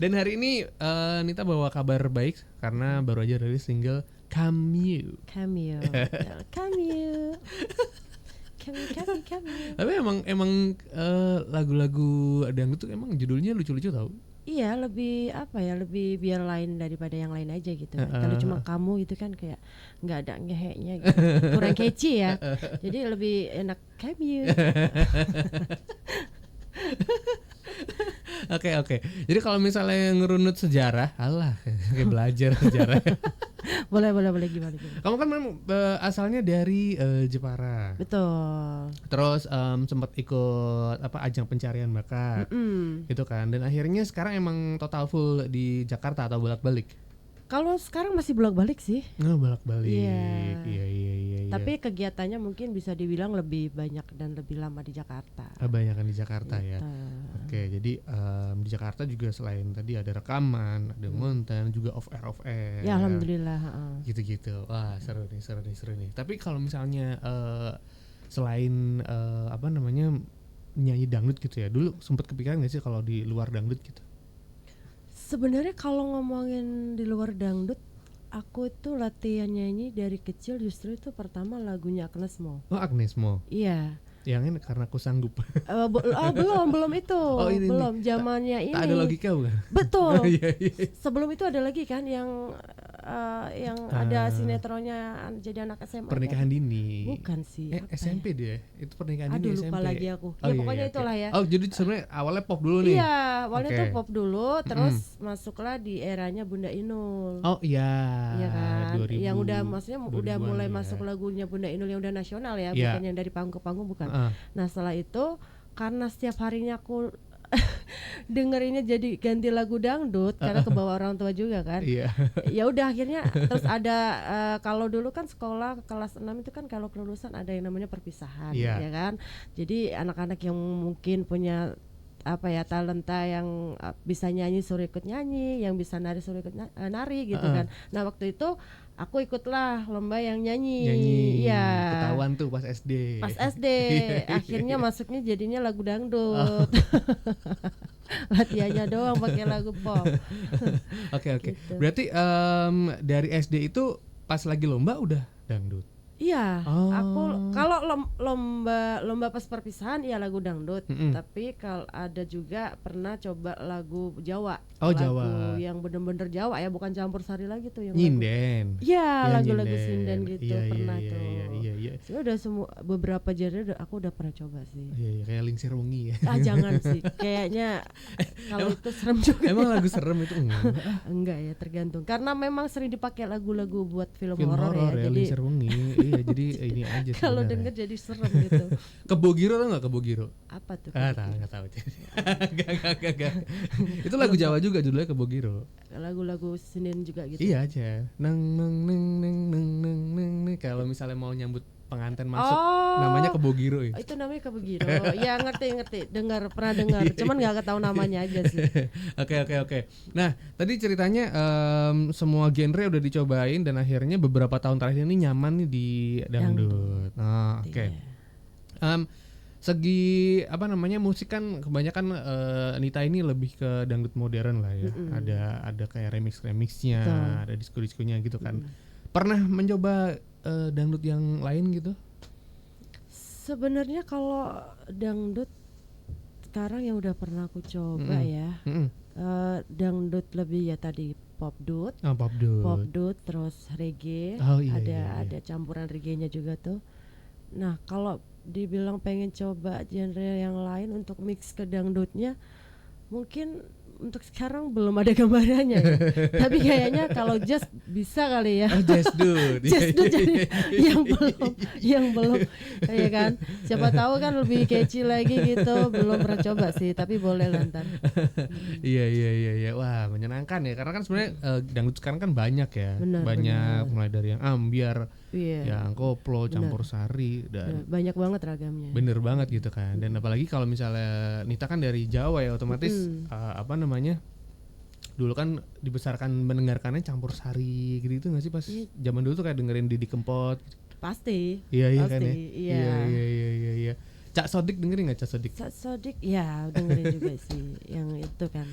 Dan hari ini Nita bawa kabar baik karena baru aja rilis single Cameo. Cameo. Tapi emang lagu-lagu dangdut tuh emang judulnya lucu-lucu tau. Iya, lebih apa ya, lebih biar lain daripada yang lain aja gitu. Kalau cuma kamu itu kan kayak nggak ada ngeheknya gitu. Kurang catchy ya. Jadi lebih enak Cameo. Oke. Jadi kalau misalnya ngerunut sejarah, alah kayak belajar sejarah. boleh gimana? Kamu kan memang asalnya dari Jepara. Betul. Terus sempat ikut ajang pencarian bakat. Gitu kan. Dan akhirnya sekarang emang total full di Jakarta atau bolak-balik? Kalau sekarang masih bolak-balik sih. Bolak-balik. Iya. Tapi kegiatannya mungkin bisa dibilang lebih banyak dan lebih lama di Jakarta. Kebanyakan di Jakarta gitu. Ya. Oke, jadi di Jakarta juga selain tadi ada rekaman, ada konten, juga off air. Ya alhamdulillah. Gitu. Wah seru nih. Tapi kalau misalnya selain nyanyi dangdut gitu ya, dulu sempat kepikiran nggak sih kalau di luar dangdut gitu? Sebenarnya kalau ngomongin di luar dangdut, aku itu latihan nyanyi dari kecil justru itu pertama lagunya Agnes Mo. Oh Agnes Mo. Iya. Yang ini karena aku sanggup. belum itu. Belum zamannya ini. Tak ada logika bukan? Betul. Iya. Sebelum itu ada lagi kan yang ada sinetronnya jadi anak SMA. Pernikahan kan? Dini. Bukan sih. SMP dia. Itu pernikahan Dini. SMP. Lupa lagi aku. Pokoknya itulah ya. Oh jadi sebenarnya awalnya pop dulu nih. Iya, awalnya tuh pop dulu, terus masuklah di eranya Bunda Inul. Oh iya. Iya kan. 2000, yang udah maksudnya udah mulai ya. Masuk lagunya Bunda Inul yang udah nasional ya, bukan yang dari panggung ke panggung bukan. Nah, setelah itu karena setiap harinya aku dengerinnya jadi ganti lagu dangdut karena kebawa orang tua juga kan. Ya udah akhirnya terus ada kalau dulu kan sekolah kelas 6 itu kan kalau kelulusan ada yang namanya perpisahan ya kan. Jadi anak-anak yang mungkin punya talenta yang bisa nyanyi suruh ikut nyanyi, yang bisa nari suruh ikut nari gitu kan. Nah waktu itu aku ikutlah lomba yang nyanyi. Iya. Ketahuan tuh pas SD. Akhirnya masuknya jadinya lagu dangdut. Latihannya doang pakai lagu pop. Oke. Gitu. Berarti dari SD itu pas lagi lomba udah dangdut. Iya, aku kalau lomba pas perpisahan ya lagu dangdut, tapi kalau ada juga pernah coba lagu Jawa. Lagu Jawa. Yang bener-bener Jawa ya, bukan campur sari lagi tuh yang nyinden. Iya, lagu-lagu sinden gitu pernah tuh. Iya. Sebenarnya udah semua beberapa genre aku udah pernah coba sih. Iya, kayak Lingsir Wengi ya. Jangan sih, kayaknya kalau itu serem juga. Emang lagu serem itu enggak ya, tergantung. Karena memang sering dipakai lagu-lagu buat film horor ya. Jadi Lingsir Wengi. Iya, jadi ini aja sih. Kalau denger jadi serem gitu. Kebogiro tau nggak Kebogiro? Apa tuh? Nggak tahu. Gak. Itu lagu Jawa juga judulnya Kebogiro. Lagu-lagu Senin juga gitu. Iya aja. Neng. Kalau misalnya mau nyambut pengantin masuk, namanya Kebogiro ya. Itu namanya Kebogiro. Ya ngerti. Pernah dengar. Cuman nggak ketahui namanya aja sih. Oke. Nah tadi ceritanya semua genre udah dicobain dan akhirnya beberapa tahun terakhir ini nyaman nih di dangdut. Oke. Segi musik kan kebanyakan Nita ini lebih ke dangdut modern lah ya. Ada kayak remixnya, ada disko-diskonya gitu kan. Pernah mencoba dangdut yang lain gitu? Sebenarnya kalau dangdut sekarang yang udah pernah aku coba ya, dangdut lebih ya tadi popdut, terus reggae, ada campuran reggae-nya juga tuh. Nah kalau dibilang pengen coba genre yang lain untuk mix ke dangdutnya, mungkin untuk sekarang belum ada gambarannya ya. Tapi kayaknya kalau jazz bisa kali ya. Jazz dude jadi yang belum ya kan. Siapa tahu kan lebih catchy lagi gitu. Belum pernah coba sih, tapi boleh lah ntar. Iya. Wah, menyenangkan ya. Karena kan sebenarnya dangdut sekarang kan banyak ya. Banyak mulai dari yang ambiar, yang koplo, campur sari dan banyak banget ragamnya. Bener banget gitu kan. Dan apalagi kalau misalnya Nita kan dari Jawa ya, otomatis dulu kan dibesarkan mendengarkannya campur sari gitu nggak sih pas zaman dulu tuh kayak dengerin Didi Kempot gitu. Pasti. Iya kan ya. Iya. Iya. Cak Sodik dengerin nggak Cak Sodik? Cak Sodik ya dengerin juga sih, yang itu kan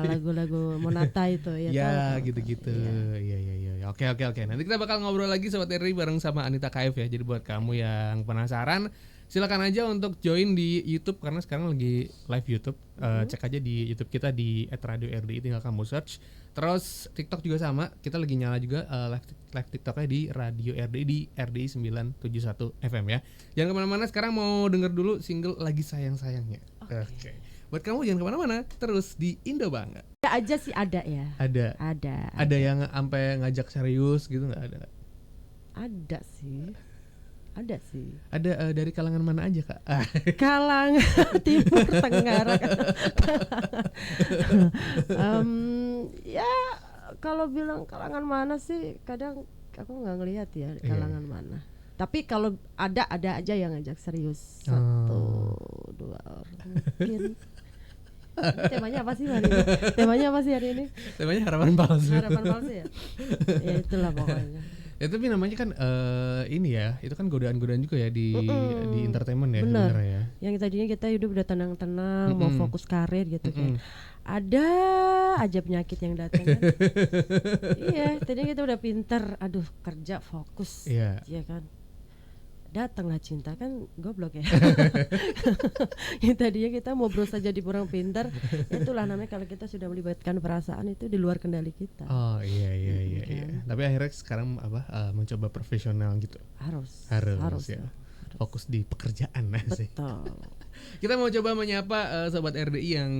lagu-lagu Monata itu ya. Ya gitu-gitu. Iya. Oke. Nanti kita bakal ngobrol lagi Sobat RRI bareng sama Anita KF ya. Jadi buat kamu yang penasaran, silakan aja untuk join di YouTube karena sekarang lagi live YouTube. Cek aja di YouTube kita di @radio_rdi, tinggal kamu search. Terus TikTok juga sama, kita lagi nyala juga live TikToknya di Radio RDI di RDI 971 FM ya. Jangan kemana-mana, sekarang mau denger dulu single Lagi Sayang-Sayangnya. Oke. Buat kamu jangan kemana-mana, terus di Indo Bangga. Ada aja sih, ada ya. Ada yang sampai ngajak serius gitu nggak ada? Ada sih. Ada dari kalangan mana aja Kak? Kalangan Timur Tenggara. Ya kalau bilang kalangan mana sih, kadang aku nggak ngelihat ya kalangan mana. Tapi kalau ada aja yang ngajak serius. 1, 2 orang mungkin. Temanya apa sih hari ini? Temanya harapan palsu. Ya. Ya itulah pokoknya. Ya tapi namanya kan ini ya, itu kan godaan-godaan juga ya di entertainment ya sebenarnya ya. Yang tadinya kita hidup udah tenang-tenang, mau fokus karir gitu kan. Ada aja penyakit yang datang kan. Iya, tadinya kita udah pinter, aduh kerja fokus. Iya kan. Datanglah cinta, kan goblok ya. Yang tadinya kita mau berusaha jadi orang pintar, itulah namanya kalau kita sudah melibatkan perasaan itu di luar kendali kita. Oh iya. Tapi akhirnya sekarang mencoba profesional gitu. Harus ya. Fokus di pekerjaan sih. Betul. Kita mau coba menyapa Sobat RDI yang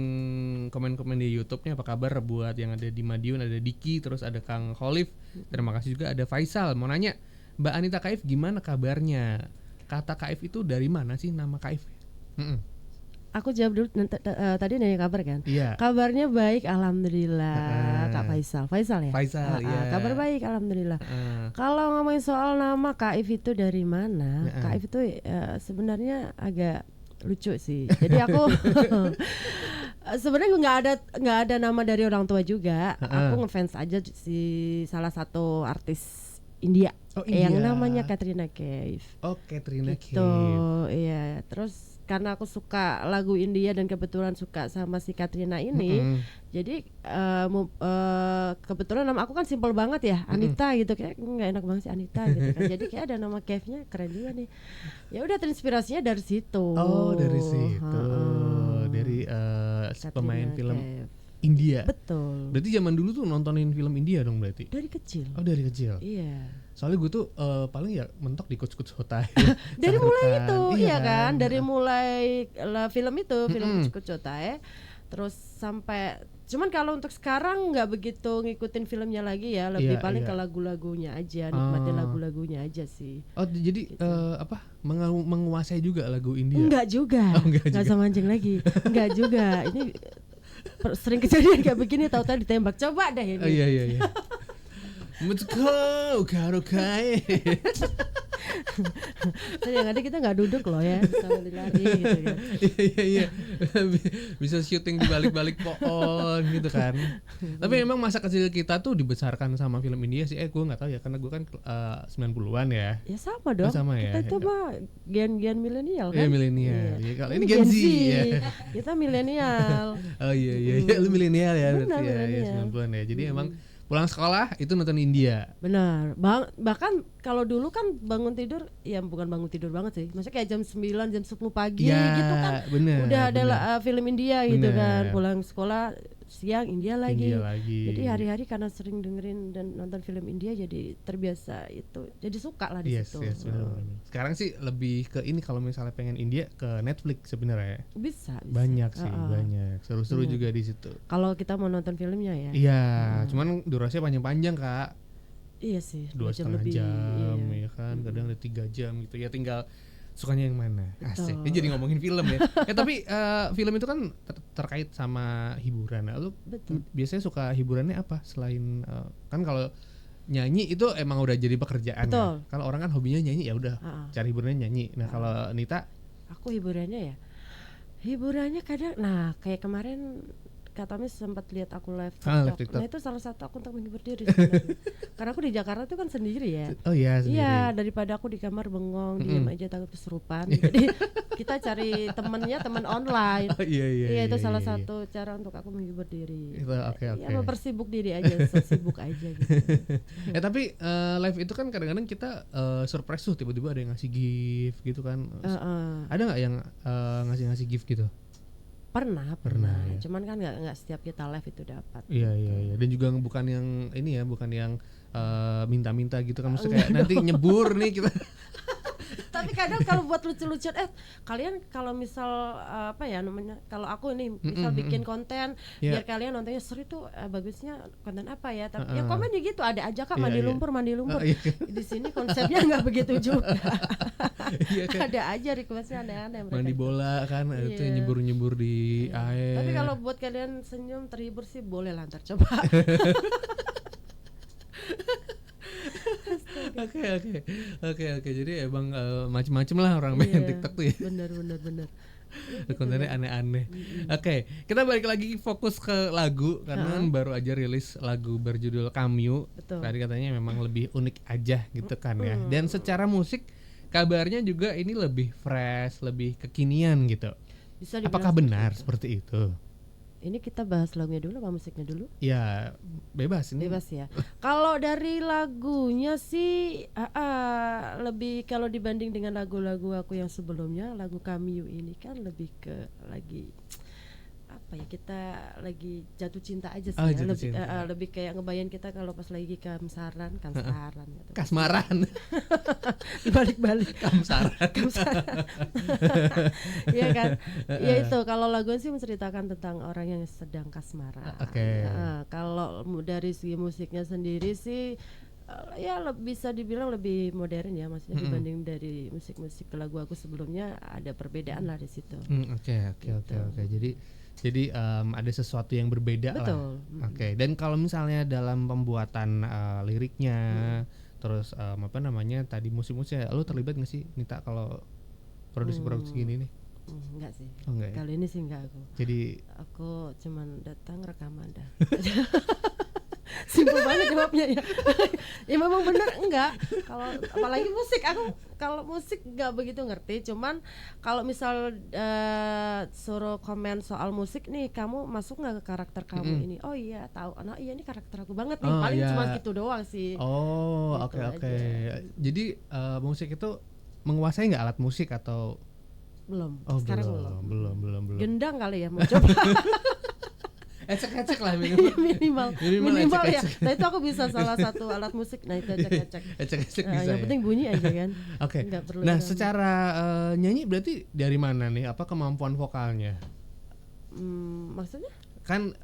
komen-komen di YouTube-nya. Apa kabar buat yang ada di Madiun, ada Diki, terus ada Kang Kholif. Terima kasih juga ada Faisal mau nanya, Mbak Anita KF gimana kabarnya? Kata KF itu dari mana sih nama KF? Aku jawab dulu, tadi nanya kabar kan? Iya. Kabarnya baik, alhamdulillah. Kak Faisal ya? Faisal, iya. Kabar baik, alhamdulillah. Kalau ngomongin soal nama KF itu dari mana? KF itu sebenarnya agak lucu sih. Jadi aku sebenarnya nggak ada nama dari orang tua juga. Aku ngefans aja si salah satu artis India, yang namanya Katrina Kaif. Oh, Katrina gitu, Kaif. Iya. Terus karena aku suka lagu India dan kebetulan suka sama si Katrina ini, jadi kebetulan nama aku kan simpel banget ya, Anita gitu, kayak nggak enak banget sih Anita gitu kan. Jadi kayak ada nama Kaifnya keren juga nih. Ya udah, terinspirasinya dari situ. Oh, dari situ. Dari pemain film Kaif. India. Betul. Berarti zaman dulu tuh nontonin film India dong berarti? Dari kecil. Oh, dari kecil. Iya. Soalnya gue tuh paling ya mentok di Kuch Hotai. Dari mulai itu, iya kan? Dari mulai film itu, film Kuch Hotai. Terus sampai, cuman kalau untuk sekarang nggak begitu ngikutin filmnya lagi ya, lebih paling ke lagu-lagunya aja, nikmatin lagu-lagunya aja sih. Oh, jadi gitu. Menguasai juga lagu India? Enggak juga. Nggak sama anjing lagi. Enggak juga. Ini sering kejadian kayak begini, tahu-tahu ditembak. Coba deh ini. Iya. Mutko karokai. Yang ada kita nggak duduk loh ya, sambil lari gitu ya. Iya. Bisa syuting di balik-balik pohon gitu kan. Tapi emang masa kecil kita tuh dibesarkan sama film India sih. Gue nggak tahu ya, karena gue kan 90-an ya. Ya sama dong. Sama ya. Kita mah gen milenial kan. Iya, milenial. Ya, kalau ini Gen Z ya. Kita milenial. Oh iya. Lu milenial ya berarti ya 90-an ya. Jadi emang pulang sekolah itu nonton India. Benar. Bahkan kalau dulu kan bangun tidur, ya bukan bangun tidur banget sih. Maksudnya kayak jam 9, jam 10 pagi ya, gitu kan. Udah ada film India gitu kan. Pulang sekolah siang India lagi. Jadi hari-hari karena sering dengerin dan nonton film India jadi terbiasa itu. Jadi suka lah di situ. Yes, benar. Sekarang sih lebih ke ini, kalau misalnya pengen India ke Netflix sebenarnya. Bisa. Banyak sih, banyak. Seru-seru juga di situ. Kalau kita mau nonton filmnya ya. Iya, cuman durasinya panjang-panjang, Kak. Iya sih. 2,5 jam, ya kan. Kadang ada 3 jam gitu. Ya tinggal sukanya yang mana. Asik. Ini jadi ngomongin film ya. Tapi film itu kan terkait sama hiburan. Lu biasanya suka hiburannya apa selain kan kalau nyanyi itu emang udah jadi pekerjaan ya. Kalau orang kan hobinya nyanyi, ya udah cari hiburannya nyanyi. Nah, kalau Nita, aku hiburannya kadang kayak kemarin Katamis sempat lihat aku live TikTok. Nah itu salah satu aku untuk menghibur diri sebenarnya. Karena aku di Jakarta tuh kan sendiri ya. Oh iya sendiri. Iya, daripada aku di kamar bengong, diem aja takut kesurupan. Jadi kita cari teman online. Iya itu salah satu cara untuk aku menghibur diri. Oke. Ya mempersibuk diri aja, sesibuk aja gitu. Tapi live itu kan kadang-kadang kita surprise tuh, tiba-tiba ada yang ngasih gift gitu kan. Ada nggak yang ngasih gift gitu? Pernah ya. Cuman kan nggak setiap kita live itu dapat. Iya. Dan juga bukan yang ini ya, bukan yang minta-minta gitu kan, maksudnya kayak nanti nyebur nih kita. Tapi kadang kalau buat lucu-lucuan, kalian kalau misal apa ya namanya, kalau aku ini misal bikin konten biar kalian nontonnya seru tuh, bagusnya konten apa ya, tapi ya komen gitu, ada aja Kak mandi lumpur. Di sini konsepnya nggak begitu juga. Ada aja requestnya aneh-aneh. Mandi bola kan, itu nyebur di air. Tapi kalau buat kalian senyum terhibur sih boleh lah, ntar coba. Oke. Jadi emang macem-macem lah orang main TikTok tuh ya. Bener. Kontennya aneh-aneh. Oke, kita balik lagi fokus ke lagu karena kan baru aja rilis lagu berjudul Kamyu. Tadi katanya memang lebih unik aja gitu kan ya. Dan secara musik kabarnya juga ini lebih fresh, lebih kekinian gitu. Apakah benar seperti itu? Ini kita bahas lagunya dulu apa musiknya dulu? Ya bebas ini. Bebas ya. Kalau dari lagunya sih lebih, kalau dibanding dengan lagu-lagu aku yang sebelumnya, lagu Kamyu ini kan lebih ke lagi apa ya, kita lagi jatuh cinta aja sih ya. Lebih kayak ngebayang kita kalau pas lagi kamsaran gitu. Kasmaran. Dibalik-balik kamsaran. Iya kan. Ya itu kalau lagu sih menceritakan tentang orang yang sedang kasmaran. Kalau dari segi musiknya sendiri sih ya bisa dibilang lebih modern ya, maksudnya dibanding dari musik-musik lagu aku sebelumnya, ada perbedaan lah di situ. Oke. Jadi ada sesuatu yang berbeda. Betul. Lah. Oke. Dan kalau misalnya dalam pembuatan liriknya, terus apa namanya tadi musik-musiknya, lo terlibat nggak sih Nita kalau produksi gini nih? Enggak sih. Enggak ya? Kali ini sih enggak aku. Jadi aku cuman datang rekaman dah. Simpel banget jawabnya ya. Ya memang bener enggak. Kalau apalagi musik, aku kalau musik enggak begitu ngerti. Cuman kalau misal suruh komen soal musik nih, kamu masuk nggak ke karakter kamu ini? Oh iya tahu. Nah iya ini karakter aku banget nih. Paling cuma gitu doang sih. Oh gitu oke. Jadi musik itu menguasai nggak alat musik atau belum? Sekarang belum. Gendang kali ya mau coba. Ecek-ecek lah minimal ya. Ecek. Nah itu aku bisa salah satu alat musik. Nah itu ecek-ecek bisa. Yang penting bunyi aja kan. Oke. Nah secara nyanyi berarti dari mana nih? Apa kemampuan vokalnya? Maksudnya? Kan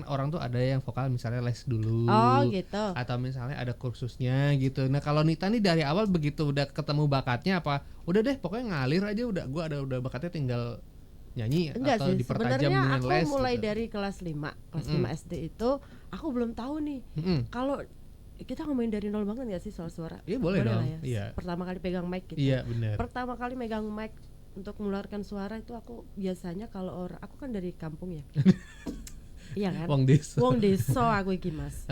orang tuh ada yang vokal misalnya les dulu. Oh gitu. Atau misalnya ada kursusnya gitu. Nah kalau Nita nih dari awal begitu udah ketemu bakatnya apa? Udah deh pokoknya ngalir aja udah. Gue udah bakatnya tinggal nyanyi. Enggak atau sih, dipertajam dengan les. Sebenarnya aku mulai gitu. dari kelas 5 SD itu aku belum tahu nih. Kalau kita ngomongin dari nol banget gak sih soal suara? Iya boleh dong. Lah ya. Iya. Pertama kali pegang mic gitu. Iya benar. Pertama kali megang mic untuk mengeluarkan suara itu aku biasanya kalau aku kan dari kampung ya. Iya kan? Wong deso aku iki Mas.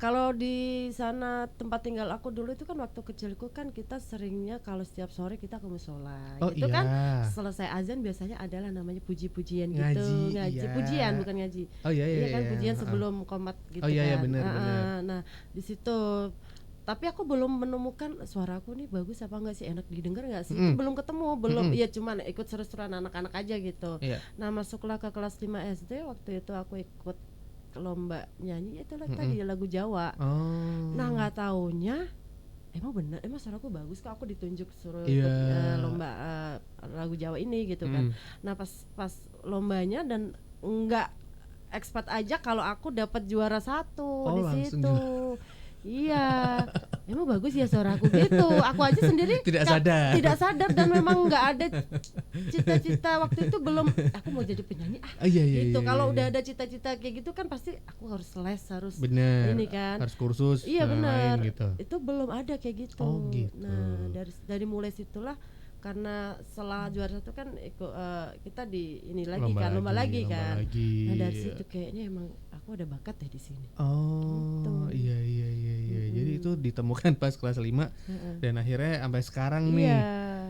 Kalau di sana tempat tinggal aku dulu itu kan waktu kecilku kan kita seringnya kalau setiap sore kita ke musola. Itu kan selesai azan biasanya adalah namanya puji-pujian gitu. Ngaji. Pujian bukan ngaji. Iya kan pujian sebelum qomat gitu kan. Iya benar. Nah, di situ tapi aku belum menemukan suaraku nih bagus apa enggak sih, enak didengar enggak sih, itu belum ketemu, ya cuman ikut seru-seruan anak-anak aja gitu. Nah masuklah ke kelas 5 SD, waktu itu aku ikut lomba nyanyi itu tadi lagu Jawa. Nah nggak taunya emang suaraku bagus kok, aku ditunjuk suruh ikut lomba lagu Jawa ini gitu kan. Nah pas lombanya dan nggak expert aja kalau aku dapat juara 1 di situ. Iya, emang bagus ya suaraku gitu. Aku aja sendiri tidak sadar dan memang nggak ada cita-cita waktu itu, belum aku mau jadi penyanyi gitu. Kalau udah ada cita-cita kayak gitu kan pasti aku harus les, harus ini kan, harus kursus. Iya benar. Gitu. Itu belum ada kayak gitu. Oh, gitu. Nah dari mulai situlah karena setelah juara 1 kan kita di ini lagi kan lomba lagi kan. Nah dari situ kayaknya emang aku ada bakat deh di sini. Oh gitu. Iya. Jadi itu ditemukan pas kelas 5 dan akhirnya sampai sekarang nih.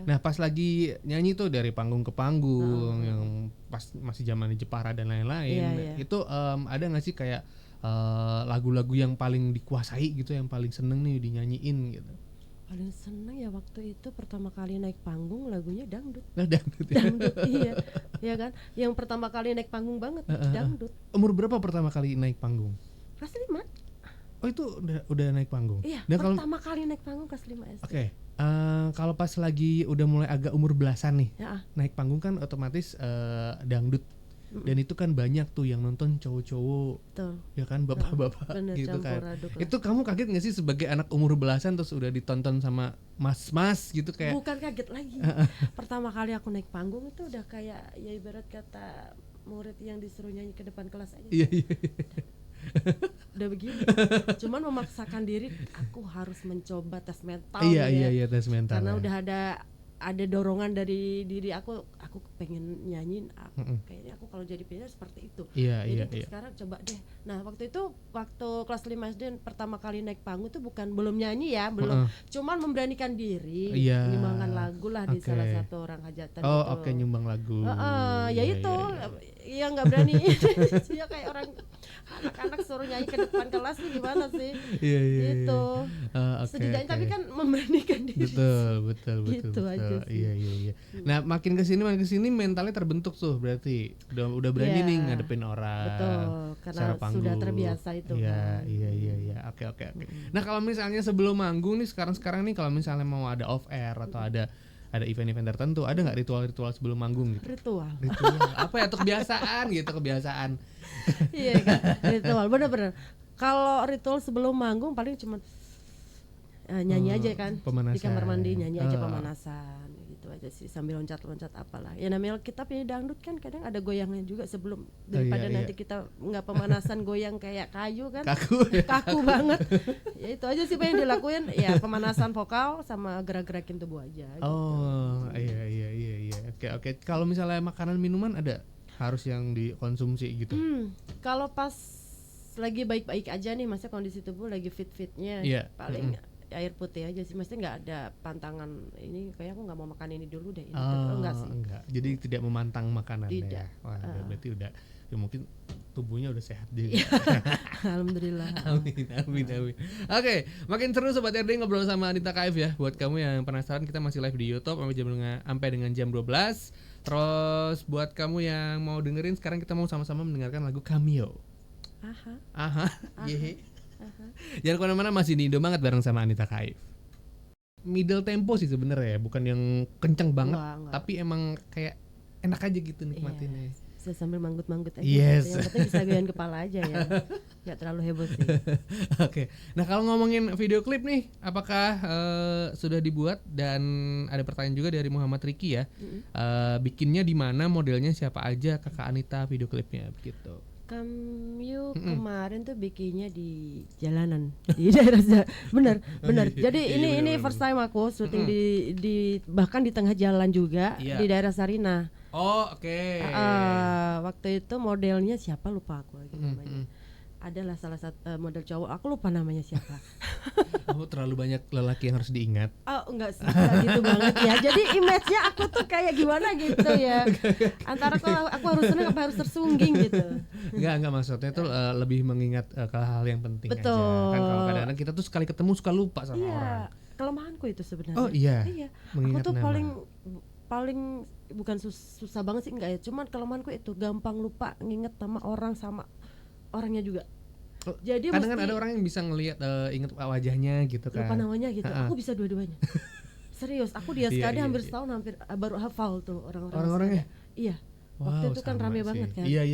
Nah pas lagi nyanyi tuh dari panggung ke panggung yang pas masih zaman Jepara dan lain-lain, itu ada nggak sih kayak lagu-lagu yang paling dikuasai gitu, yang paling seneng nih dinyanyiin gitu? Paling seneng ya waktu itu pertama kali naik panggung lagunya dangdut. Dangdut ya? Dangdut iya kan, yang pertama kali naik panggung banget dangdut. Umur berapa pertama kali naik panggung? Kelas 5. Oh itu udah naik panggung? Iya, dan pertama kali naik panggung kelas 5 SD. Oke. Kalau pas lagi udah mulai agak umur belasan nih, naik panggung kan otomatis dangdut. Dan itu kan banyak tuh yang nonton cowok-cowok, ya kan, bapak-bapak gitu kan. Itu kamu kaget nggak sih sebagai anak umur belasan terus udah ditonton sama mas-mas gitu kayak? Bukan kaget lagi. Pertama kali aku naik panggung itu udah kayak ya ibarat kata murid yang disuruh nyanyi ke depan kelas aja. Iya. Udah begini. Cuman memaksakan diri, aku harus mencoba tes mental. Iya, tes mental. Karena udah ada dorongan dari diri aku pengen nyanyiin, kayaknya aku kalau jadi penyanyi seperti itu. Jadi sekarang coba deh. Nah waktu kelas 5 SD pertama kali naik panggung itu belum nyanyi ya, cuman memberanikan diri nyumbangkan lagu lah di salah satu orang hajatan. Oke, nyumbang lagu. Ya nggak berani. Ya kayak orang anak-anak suruh nyanyi ke depan kelas nih gimana sih? Gitu. Setidaknya tapi kan memberanikan diri. Betul. Gitu aja sih. Iya. Nah makin kesini mentalnya terbentuk tuh, berarti udah berani nih ngadepin orang. Betul, karena sudah terbiasa itu. Iya. Oke. Nah kalau misalnya sebelum manggung nih sekarang nih, kalau misalnya mau ada off air atau ada event-event tertentu, ada nggak ritual sebelum manggung gitu? Ritual apa ya, tuh kebiasaan. Iya kan, ritual bener-bener. Kalau ritual sebelum manggung paling cuma nyanyi aja kan, pemanasan. Di kamar mandi nyanyi aja pemanasan gitu aja sih, sambil loncat-loncat apalah. Ya namanya kita penyanyi dangdut kan kadang ada goyangnya juga sebelum, daripada nanti kita nggak pemanasan goyang kayak kayu kan, kaku banget. Ya itu aja sih pengen dilakuin, ya pemanasan vokal sama gerak-gerakin tubuh aja gitu. Iya. Oke. Kalau misalnya makanan minuman ada harus yang dikonsumsi gitu? Kalau pas lagi baik-baik aja nih, maksudnya kondisi tubuh lagi fit-fitnya, paling air putih aja sih, maksudnya nggak ada pantangan ini kayak aku nggak mau makan ini dulu deh. Enggak sih. Jadi tidak memantang makanan ya. Wah, berarti udah ya mungkin tubuhnya udah sehat juga. Alhamdulillah. Amin. Oke, makin seru Sobat RD ngobrol sama Anita Kaif ya. Buat kamu yang penasaran, kita masih live di YouTube sampai dengan jam 12. Terus buat kamu yang mau dengerin, sekarang kita mau sama-sama mendengarkan lagu Cameo. Aha. Jangan kemana-mana, masih di Indo banget bareng sama Anita Kaif. Middle tempo sih sebenarnya, bukan yang kenceng banget, tapi emang kayak enak aja gitu nikmatinnya. Bisa sambil manggut-manggut aja. Yes. Yang penting bisa goyang kepala aja ya. Gak terlalu heboh sih. Oke. Nah kalau ngomongin video klip nih, apakah sudah dibuat? Dan ada pertanyaan juga dari Muhammad Riki ya. Bikinnya di mana, modelnya siapa aja, Kakak Anita video klipnya begitu. Cameo kemarin tuh bikinnya di jalanan di daerah bener. Jadi ini first time aku syuting di bahkan di tengah jalan juga, di daerah Sarinah. Oke. Waktu itu modelnya siapa lupa aku lagi namanya. Adalah salah satu model cowok, aku lupa namanya siapa. Terlalu banyak lelaki yang harus diingat. Enggak sih, enggak gitu banget ya. Jadi image-nya aku tuh kayak gimana gitu ya. Antara kalau aku harus seneng apa harus tersungging gitu. Enggak maksudnya tuh lebih mengingat hal-hal yang penting. Betul. Aja. Kan kalau kadang-kadang kita tuh sekali ketemu suka lupa sama orang. Kelemahanku itu sebenarnya. Oh iya. Aku tuh paling bukan susah banget sih, enggak ya. Cuman kelemahanku itu gampang lupa nginget sama orangnya juga. Jadi kadang kan ada orang yang bisa ngelihat inget wajahnya gitu kan. Lupa namanya gitu. Aku bisa dua-duanya. Serius, aku di SKD hampir setahun baru hafal tuh orang-orangnya. Iya. Wow, waktu itu kan rame banget kan. Iya.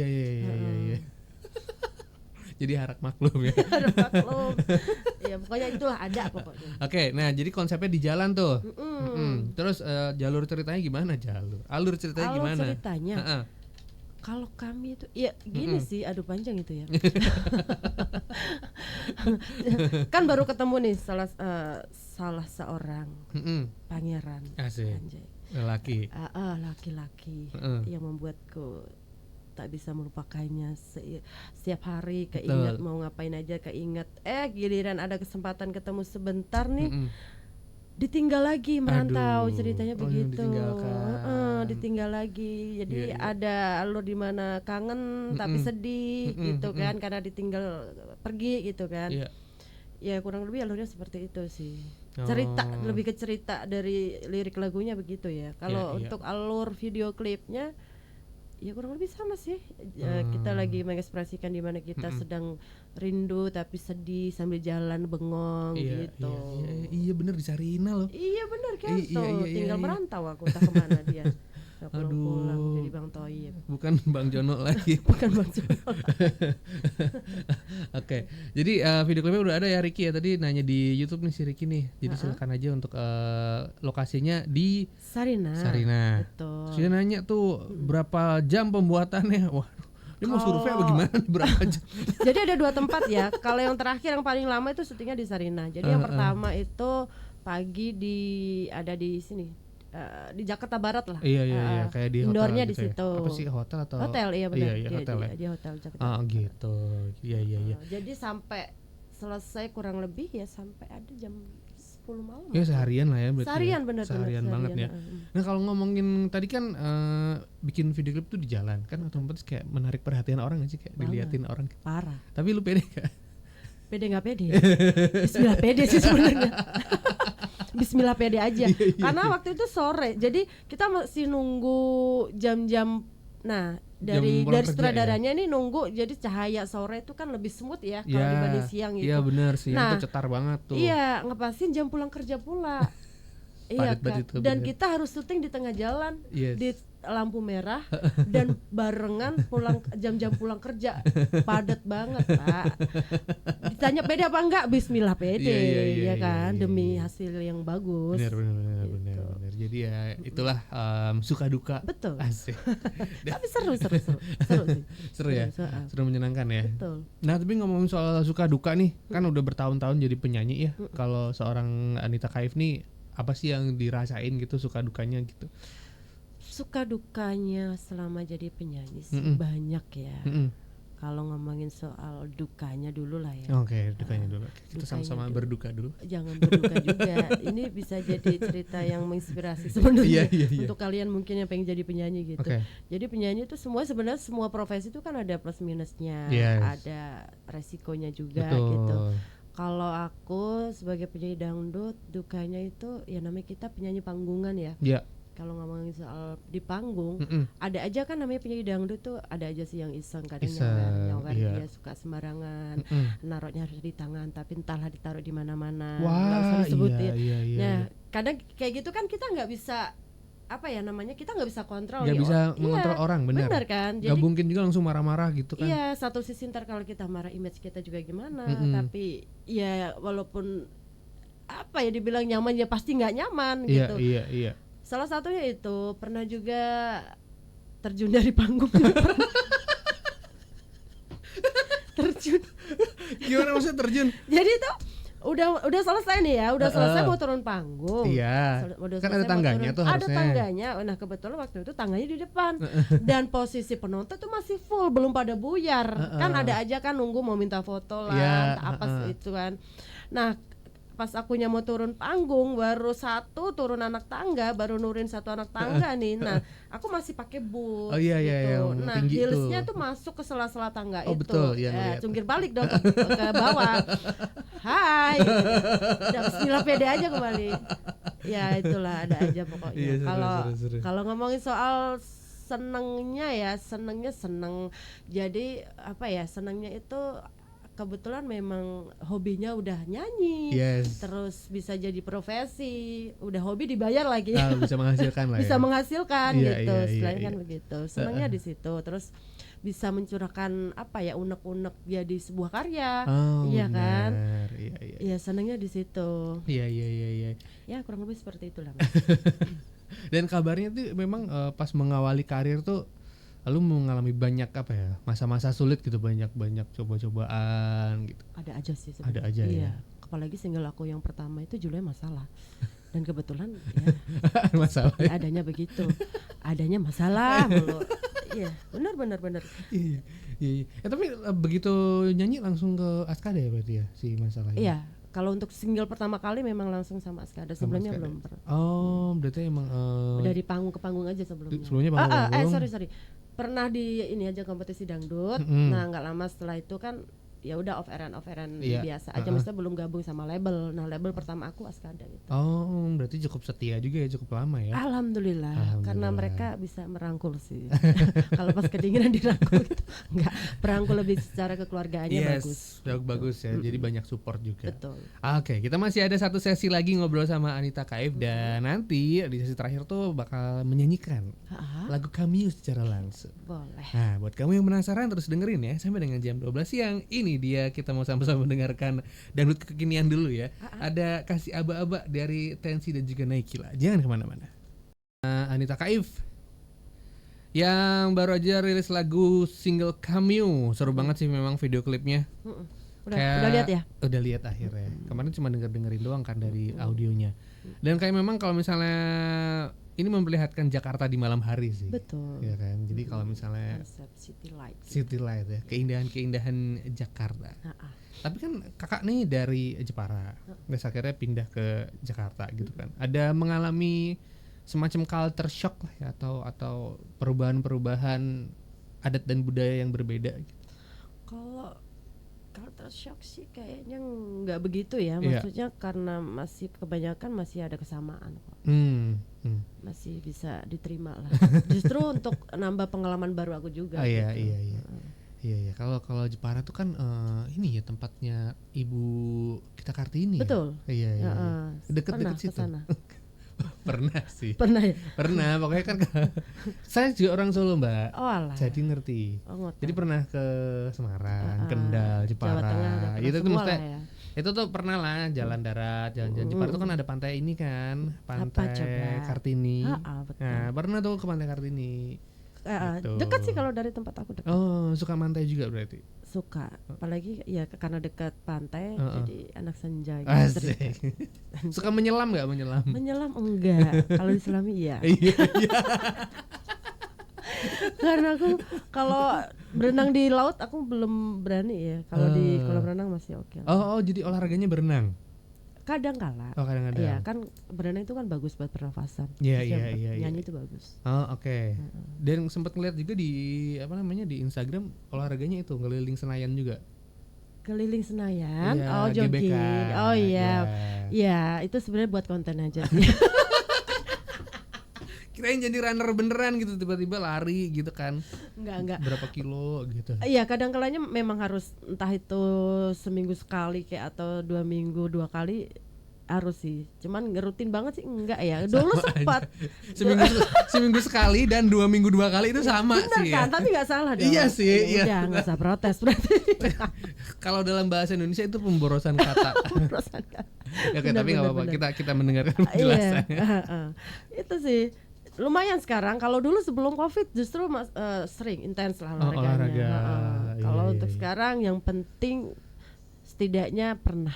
Jadi harap maklum ya. Harap maklum. Ya pokoknya itulah ada pokoknya. Oke, nah jadi konsepnya di jalan tuh. Terus jalur ceritanya gimana? Alur ceritanya. Kalau kami itu ya gini sih, aduh panjang itu ya. Kan baru ketemu nih salah seorang pangeran. Asik. Anjay. laki-laki yang membuatku tak bisa melupakannya. Setiap hari keinget mau ngapain aja, keinget giliran ada kesempatan ketemu sebentar nih ditinggal lagi merantau. Ceritanya begitu. Ditinggal lagi. Jadi ada alur di mana kangen tapi sedih gitu kan, karena ditinggal pergi gitu kan. Ya kurang lebih alurnya seperti itu sih. Cerita lebih ke cerita dari lirik lagunya begitu ya. Kalau untuk alur video klipnya ya kurang lebih sama sih. Kita lagi mengekspresikan di mana kita sedang rindu tapi sedih sambil jalan bengong gitu. Iya bener di Sarina loh. Iya bener kan tuh. Tinggal merantau aku tak kemana dia. Pulang jadi Bang Toyib. Bukan Bang Jono lagi. Bukan Bang Jono. Oke. Jadi video klipnya udah ada ya Ricky ya. Tadi nanya di YouTube nih si Ricky nih. Jadi silakan aja untuk lokasinya di Sarina. Betul. Dia nanya tuh berapa jam pembuatannya. Wah, dia mau survei apa gimana nih berapa jam? Jadi ada 2 tempat ya. Kalau yang terakhir yang paling lama itu syutingnya di Sarina. Jadi yang pertama itu pagi ada di sini. Di Jakarta Barat lah. Iya, kayak di hotel. Indoornya gitu di situ. Ya? Apa sih hotel atau? Hotel, iya benar. Iya, hotel ya. Di hotel Jakarta. Gitu. Iya. Jadi sampai selesai kurang lebih ya sampai ada jam 10 malam. Ya seharian lah ya berarti. Seharian benar. Seharian banget ya. Nah kalau ngomongin tadi kan bikin video klip tuh di jalan kan otomatis kayak menarik perhatian orang gak sih, kayak diliatin orang. Parah. Tapi lu pede gak? Pede nggak pede? Bismillah pede sih sebenarnya. Bismillah pede aja. Karena waktu itu sore, jadi kita masih nunggu jam-jam. Nah dari sutradaranya ini nunggu, jadi cahaya sore itu kan lebih smooth ya kalau dibanding siang gitu. Iya benar, siang tuh cetar banget tuh. Iya, ngepasin jam pulang kerja pula. Iya kan. Dan kita harus syuting di tengah jalan di lampu merah dan barengan pulang jam-jam pulang kerja, padat banget Pak. Ditanya pede apa enggak? Bismillah pede, ya kan, demi hasil yang bagus. Benar. Jadi ya itulah suka duka. Betul. Asik. Tapi seru sih. Seru ya, seru menyenangkan ya. Betul. Nah tapi ngomongin soal suka duka nih, kan udah bertahun-tahun jadi penyanyi ya. Kalau seorang Anita Kaif nih, apa sih yang dirasain gitu suka dukanya gitu? Suka dukanya selama jadi penyanyi sih banyak ya. Kalau ngomongin soal dukanya dulu lah ya. Oke, dukanya dulu. Kita sama-sama berduka dulu. Jangan berduka juga. Ini bisa jadi cerita yang menginspirasi sebenarnya untuk kalian mungkin yang pengen jadi penyanyi gitu. Jadi penyanyi itu sebenarnya semua profesi itu kan ada plus minusnya, ada resikonya juga gitu. Kalau aku sebagai penyanyi dangdut, dukanya itu ya namanya kita penyanyi panggungan ya. Kalau ngomongin soal di panggung, ada aja kan namanya penyanyi dangdut tuh, ada aja sih yang iseng, kadang nyawer dia suka sembarangan, naruhnya harus di tangan, tapi entahlah ditaruh di mana-mana, nggak usah disebutin. Nah, kadang kayak gitu kan kita nggak bisa kita nggak bisa kontrol. Nggak bisa mengontrol orang, benar kan? Nggak mungkin juga langsung marah-marah gitu kan? Iya, satu sisi ntar kalau kita marah image kita juga gimana, tapi ya walaupun dibilang nyaman ya pasti nggak nyaman gitu. Iya. Salah satunya itu pernah juga terjun dari panggung. Terjun. Gimana maksudnya terjun? Jadi tuh udah selesai nih ya, selesai mau turun panggung. Iya. Kan ada tangganya tuh harusnya. Ada tangganya. Nah kebetulan waktu itu tangganya di depan dan posisi penonton tuh masih full, belum pada buyar. Kan ada aja kan nunggu mau minta foto lah, itu kan. Nah pas akunya mau turun panggung, baru turun anak tangga, baru nurin satu anak tangga nih. Nah, aku masih pakai boot gitu. Nah, heelsnya tuh masuk ke sela-sela tangga itu. Betul, cungkir balik dong ke bawah. Hai. Udah bismillah pede aja kembali. Ya itulah, ada aja pokoknya. Kalau ngomongin soal senengnya seneng. Jadi senengnya itu kebetulan memang hobinya udah nyanyi, terus bisa jadi profesi, udah hobi dibayar lagi, bisa menghasilkan lah. Bisa menghasilkan gitu, selain kan begitu. Senangnya di situ, terus bisa mencurahkan unek-unek jadi sebuah karya, kan? Iya, senangnya di situ. Iya. Ya kurang lebih seperti itulah. Dan kabarnya tuh memang pas mengawali karir tuh lalu mengalami banyak masa-masa sulit gitu, banyak coba-cobaan gitu. Ada aja sih sebenarnya. Ada aja ya. Apalagi single aku yang pertama itu judulnya Masalah. Dan kebetulan masalah. Ya adanya begitu. Adanya masalah mulu. Iya, benar. Iya. Tapi begitu nyanyi langsung ke Askada ya berarti ya si masalahnya. Iya. Kalau untuk single pertama kali memang langsung sama Askada, sebelumnya belum pernah. Oh, berarti emang dari panggung ke panggung aja sebelumnya. Sebelumnya panggung. Sorry. Pernah di ini aja kompetisi dangdut. Nah, nggak lama setelah itu kan ya udah off-airan biasa aja, maksudnya belum gabung sama label. Nah, label pertama aku Askada gitu. Oh, berarti cukup setia juga ya, cukup lama ya. Alhamdulillah. Karena mereka bisa merangkul sih. Kalau pas kedinginan dirangkul gitu. Enggak, merangkul lebih secara kekeluargaannya bagus ya. Jadi banyak support juga. Betul. Oke, kita masih ada satu sesi lagi ngobrol sama Anita Kaif dan nanti di sesi terakhir tuh bakal menyanyikan lagu Cameo secara langsung. Boleh. Nah, buat kamu yang penasaran terus dengerin ya sampai dengan jam 12 siang. Ini dia kita mau sama-sama mendengarkan dangdut kekinian dulu ya. Ada Kasih Aba-aba dari Tensi dan juga Naikila. Jangan kemana-mana. Anita Kaif yang baru aja rilis lagu single Cameo. Seru banget sih memang video klipnya. Udah lihat ya? Udah lihat akhirnya. Kemarin cuma dengerin doang kan dari audionya. Dan kayak memang kalau misalnya ini memperlihatkan Jakarta di malam hari sih. Betul. Ya kan. Jadi kalau misalnya City Light ya, keindahan Jakarta. Tapi kan kakak nih dari Jepara, terus akhirnya pindah ke Jakarta gitu kan. Ada mengalami semacam culture shock lah ya, atau perubahan adat dan budaya yang berbeda gitu. Kalau culture shock sih kayaknya nggak begitu ya, maksudnya karena masih kebanyakan masih ada kesamaan kok. Masih bisa diterima lah. Justru untuk nambah pengalaman baru aku juga. Iya. Kalau Jepara tuh kan ini ya tempatnya Ibu kita Kartini. Betul. Iya. Deket-deket situ. Pernah sih. Pernah ya? Pernah, pokoknya kan saya juga orang Solo, Mbak. Oh, alah. Jadi ngerti. Jadi pernah ke Semarang, Kendal, Jepara. Jawa Tengah, itu tuh mesti ya. Itu tuh pernah lah jalan darat, jalan-jalan Jepara tuh kan ada pantai ini kan, pantai Kartini. Betul. Nah, pernah tuh ke pantai Kartini. Gitu. Dekat sih kalau dari tempat aku dekat. Oh, suka pantai juga berarti? Suka, apalagi ya karena dekat pantai, jadi anak senja gitu. Asik. Suka menyelam nggak? Menyelam enggak, kalau diselami iya. Karena aku kalau berenang di laut aku belum berani ya. Kalau di kolam renang masih oke. Oh, jadi olahraganya berenang? Kadang kala. Oh, kadang-kadang. Iya, kan berenang itu kan bagus buat pernafasan. Iya. Nyanyi itu bagus. Oh, oke. Dan sempat ngeliat juga di di Instagram olahraganya itu ngeliling Senayan juga. Keliling Senayan? Iya, oh, jogging. GBK. Oh iya. Iya, itu sebenarnya buat konten aja. Kirain jadi runner beneran gitu, tiba-tiba lari gitu kan. Enggak. Berapa kilo gitu. Iya, kadang kalanya memang harus entah itu seminggu sekali kayak atau 2 minggu 2 kali harus sih. Cuman rutin banget sih enggak ya. Dulu sempat seminggu sekali dan 2 minggu 2 kali itu sama. Bener sih kan? ya. Tapi enggak salah dong. Iya sih, iya. Udah enggak usah protes berarti. Kalau dalam bahasa Indonesia itu pemborosan kata. Oke, tapi enggak apa-apa. Kita mendengarkan penjelasannya. Itu sih lumayan sekarang. Kalau dulu sebelum Covid justru sering intens lah olahraganya. Kalau untuk sekarang yang penting setidaknya pernah.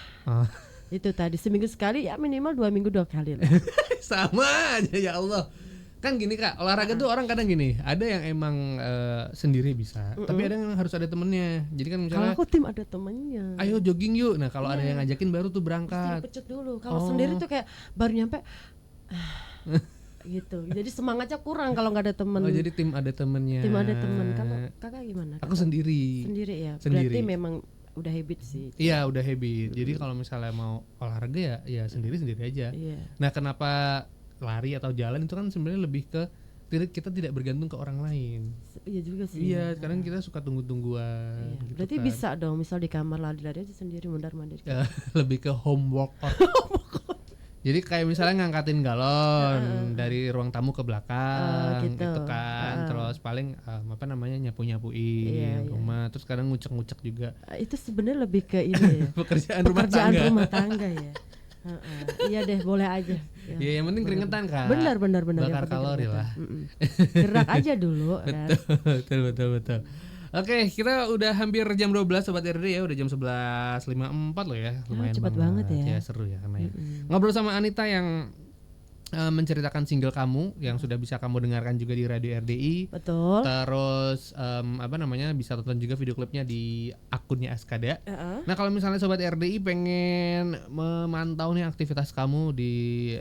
Itu tadi seminggu sekali ya, minimal 2 minggu 2 kali lah. Sama aja ya Allah. Kan gini Kak, olahraga tuh orang kadang gini, ada yang emang sendiri bisa, tapi ada yang harus ada temennya. Jadi kan misalnya kalau aku tim ada temennya. Ayo jogging yuk. Nah kalau ada yang ngajakin baru tuh berangkat. Pasti dipecut dulu. Kalau sendiri tuh kayak baru nyampe gitu. Jadi semangatnya kurang kalau nggak ada temen. Oh, jadi tim ada temennya. Tim ada temen. Kalau kakak gimana? Aku sendiri. Sendiri ya. Berarti memang udah habit sih. Iya, udah habit. Jadi kalau misalnya mau olahraga ya sendiri aja. Iya. Nah, kenapa lari atau jalan itu kan sebenarnya lebih ke kita tidak bergantung ke orang lain. Iya juga sih. Iya, sekarang kita suka tunggu-tungguan. Iya. Gitu Berarti kan. bisa dong, misal di kamar lari-lari aja sendiri, mundar-mandir. Lebih ke home workout. Jadi kayak misalnya ngangkatin galon dari ruang tamu ke belakang gitu kan. Terus paling nyapu-nyapuin rumah. Terus kadang ngucek-ngucek juga. Itu sebenarnya lebih ke ini ya. Pekerjaan rumah tangga ya. Iya deh, boleh aja. Ya, yang penting keringetan Kak. Benar. Bakar kalori lah. Gerak aja dulu. Betul. Oke, kita udah hampir jam 12 Sobat RD ya, udah jam 11.54 loh ya. Lumayan cepat banget ya. Ya seru ya karena ya. Ngobrol sama Anita yang menceritakan single kamu yang sudah bisa kamu dengarkan juga di Radio RDI. Betul. Terus bisa tonton juga video klipnya di akunnya Askada. Nah kalau misalnya sobat RDI pengen memantau nih aktivitas kamu di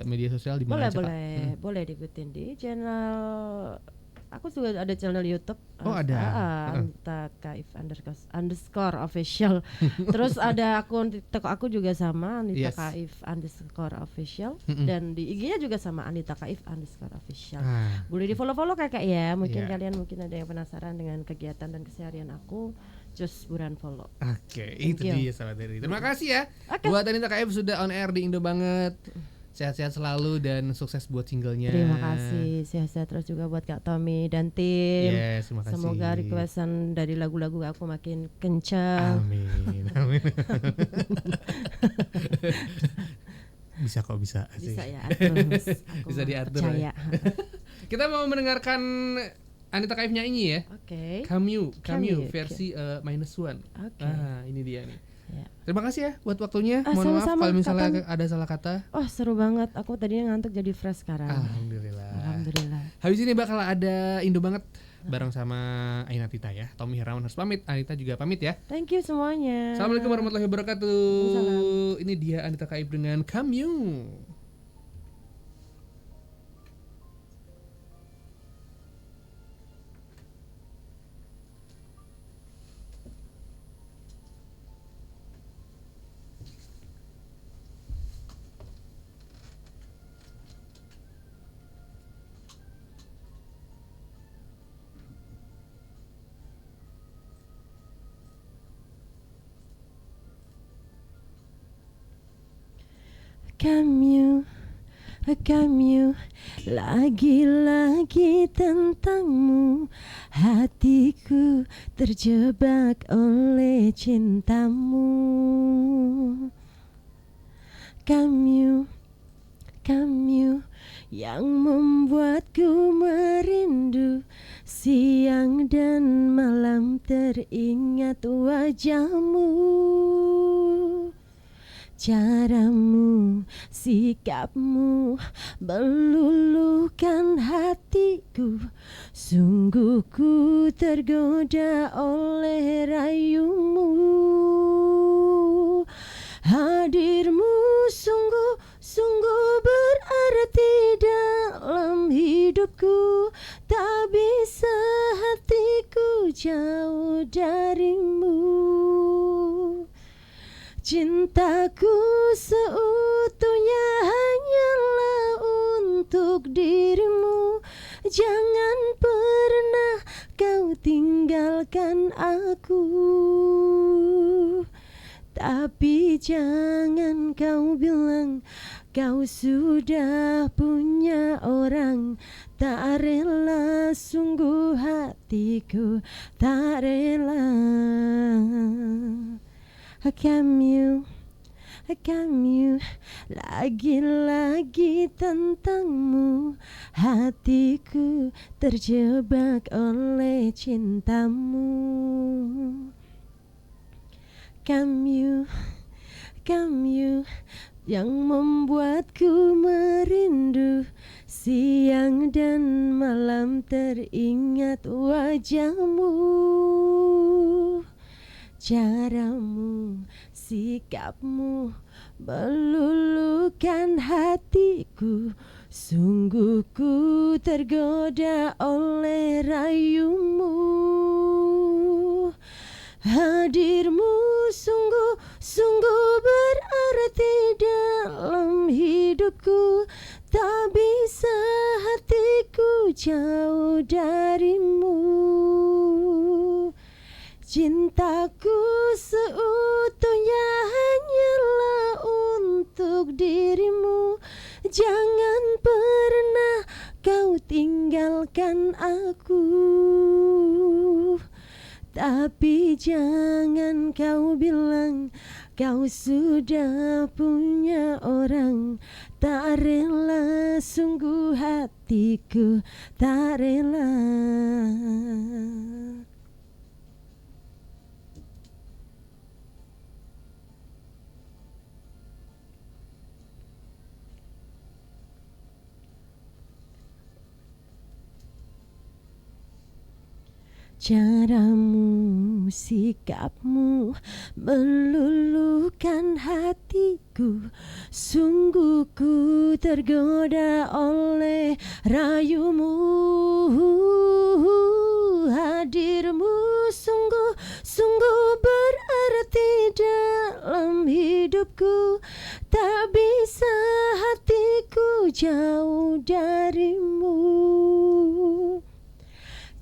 media sosial di mana aja? Boleh diikutin di channel. Aku juga ada channel YouTube. Ada. Anita Kaif _ official. Terus ada akun TikTok aku juga sama Anita Kaif _ official. Dan di IG-nya juga sama Anita Kaif _ official. Boleh di follow kakak ya. Mungkin kalian ada yang penasaran dengan kegiatan dan keseharian aku. Just buruan follow. Oke, itu dia sahabat dari. Terima kasih ya. Buat Anita Kaif sudah on air di Indo Banget. Sehat-sehat selalu dan sukses buat singlenya. Terima kasih, sehat-sehat terus juga buat Kak Tommy dan tim. Yes, terima kasih. Semoga requestan dari lagu-lagu aku makin kencang. Amin. Bisa kok, bisa. Bisa ya, bisa diatur. Percaya. Kita mau mendengarkan Anita Kaif nyanyi ya. Oke. Cameo versi -1. Ini dia nih. Ya. Terima kasih ya buat waktunya. Mohon maaf kalau misalnya ada salah kata. Seru banget. Aku tadinya ngantuk jadi fresh sekarang. Alhamdulillah. Habis ini bakal ada Indo Banget bareng sama Aina Tita ya. Tommy Herawan harus pamit, Anita juga pamit ya. Thank you semuanya. Assalamualaikum warahmatullahi wabarakatuh. Ini dia Anita Kaif dengan Cameo. Cameo, lagi-lagi tentangmu. Hatiku terjebak oleh cintamu. Cameo, yang membuatku merindu. Siang dan malam teringat wajahmu. Caramu, sikapmu meluluhkan hatiku. Sungguh ku tergoda oleh rayumu. Hadirmu sungguh berarti dalam hidupku. Tak bisa hatiku jauh darimu. Cintaku seutuhnya hanyalah untuk dirimu. Jangan pernah kau tinggalkan aku. Tapi jangan kau bilang kau sudah punya orang. Tak rela, sungguh hatiku tak rela. Cameo, lagi-lagi tentangmu. Hatiku terjebak oleh cintamu. Cameo, yang membuatku merindu. Siang dan malam teringat wajahmu. Caramu, sikapmu meluluhkan hatiku. Sungguh ku tergoda oleh rayumu. Hadirmu sungguh berarti dalam hidupku. Tak bisa hatiku jauh darimu. Cintaku seutuhnya hanyalah untuk dirimu. Jangan pernah kau tinggalkan aku. Tapi jangan kau bilang kau sudah punya orang. Tak rela, sungguh hatiku tak rela. Caramu, sikapmu meluluhkan hatiku. Sungguh ku tergoda oleh rayumu. Hadirmu sungguh berarti dalam hidupku. Tak bisa hatiku jauh darimu.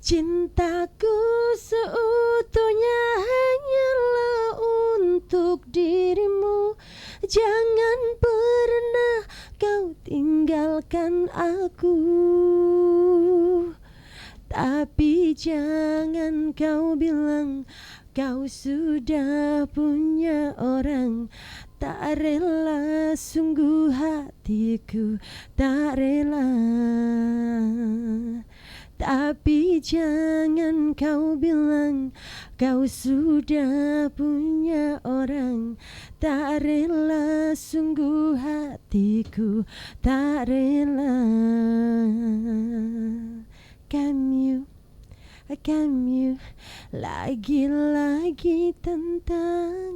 Cintaku seutuhnya hanyalah untuk dirimu. Jangan pernah kau tinggalkan aku. Tapi jangan kau bilang kau sudah punya orang. Tak rela, sungguh hatiku tak rela. Tapi jangan kau bilang kau sudah punya orang. Tak rela, sungguh hatiku tak rela. Kamu lagi-lagi tentang